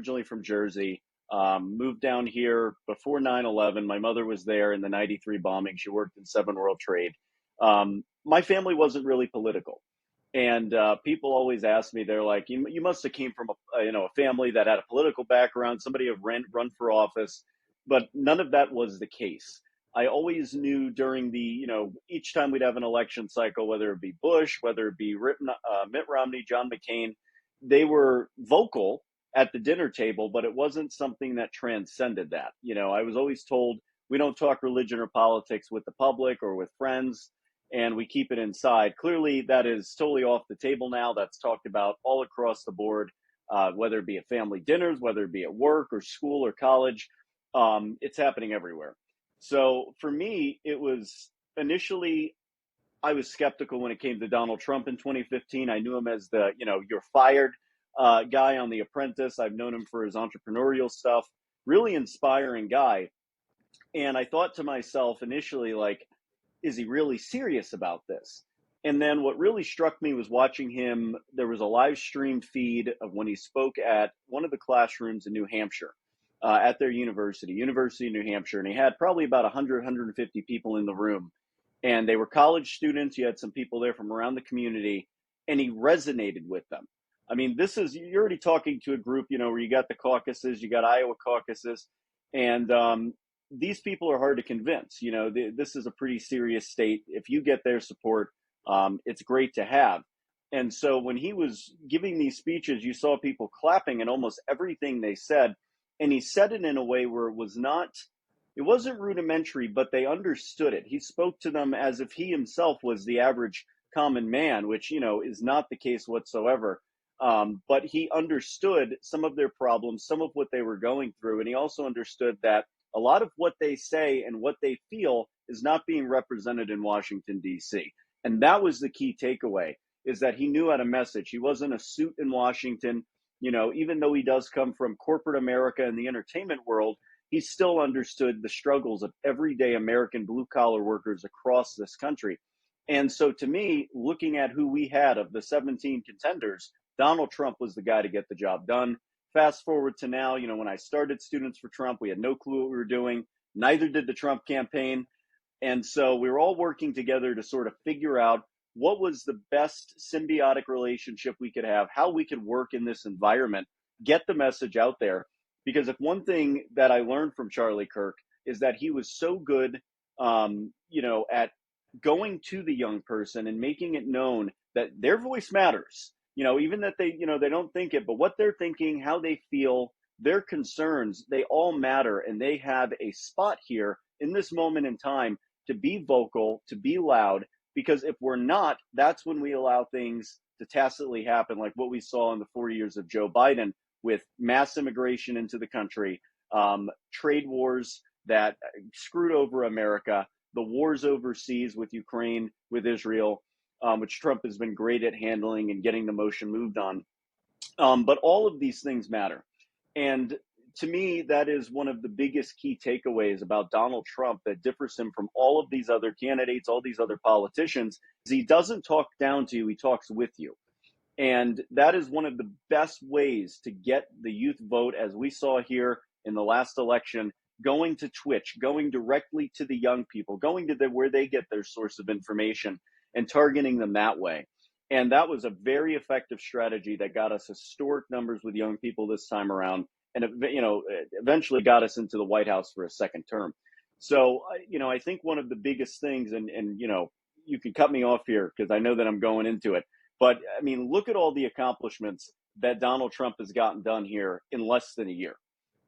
originally from Jersey, moved down here before 9/11. My mother was there in the 93 bombing. She worked in Seven World Trade. My family wasn't really political. And people always ask me, they're like, you must have came from a family that had a political background, somebody have run for office, but none of that was the case. I always knew during each time we'd have an election cycle, whether it be Bush, whether it be Mitt Romney, John McCain, they were vocal at the dinner table, but it wasn't something that transcended that. I was always told we don't talk religion or politics with the public or with friends, and we keep it inside. Clearly, that is totally off the table now. That's talked about all across the board, whether it be at family dinners, whether it be at work or school or college. It's happening everywhere. So for me, it was initially, I was skeptical when it came to Donald Trump in 2015. I knew him as the, you're fired guy on The Apprentice. I've known him for his entrepreneurial stuff, really inspiring guy. And I thought to myself initially, like, is he really serious about this? And then what really struck me was watching him. There was a live stream feed of when he spoke at one of the classrooms in New Hampshire, at their University of New Hampshire. And he had probably about 100, 150 people in the room. And they were college students. You had some people there from around the community, and he resonated with them. I mean, you're already talking to a group, where you got the caucuses, you got Iowa caucuses, and these people are hard to convince. This is a pretty serious state. If you get their support, it's great to have. And so when he was giving these speeches, you saw people clapping at almost everything they said. And he said it in a way where it wasn't rudimentary, but they understood it. He spoke to them as if he himself was the average common man, which, is not the case whatsoever. But he understood some of their problems, some of what they were going through. And he also understood that a lot of what they say and what they feel is not being represented in Washington, D.C. And that was the key takeaway, is that he knew how to message. He wasn't a suit in Washington. Even though he does come from corporate America and the entertainment world, he still understood the struggles of everyday American blue-collar workers across this country. And so to me, looking at who we had of the 17 contenders, Donald Trump was the guy to get the job done. Fast forward to now, when I started Students for Trump, we had no clue what we were doing. Neither did the Trump campaign. And so we were all working together to sort of figure out what was the best symbiotic relationship we could have, how we could work in this environment, get the message out there. Because if one thing that I learned from Charlie Kirk is that he was so good, at going to the young person and making it known that their voice matters. Even that they don't think it, but what they're thinking, how they feel, their concerns, they all matter. And they have a spot here in this moment in time to be vocal, to be loud, because if we're not, that's when we allow things to tacitly happen, like what we saw in the 4 years of Joe Biden with mass immigration into the country, trade wars that screwed over America, the wars overseas with Ukraine, with Israel, which Trump has been great at handling and getting the motion moved on. But all of these things matter. And to me, that is one of the biggest key takeaways about Donald Trump that differs him from all of these other candidates, all these other politicians, is he doesn't talk down to you, he talks with you. And that is one of the best ways to get the youth vote, as we saw here in the last election, going to Twitch, going directly to the young people, going to where they get their source of information and targeting them that way. And that was a very effective strategy that got us historic numbers with young people this time around, and eventually got us into the White House for a second term. So, I think one of the biggest things, and you can cut me off here because I know that I'm going into it, but I mean, look at all the accomplishments that Donald Trump has gotten done here in less than a year.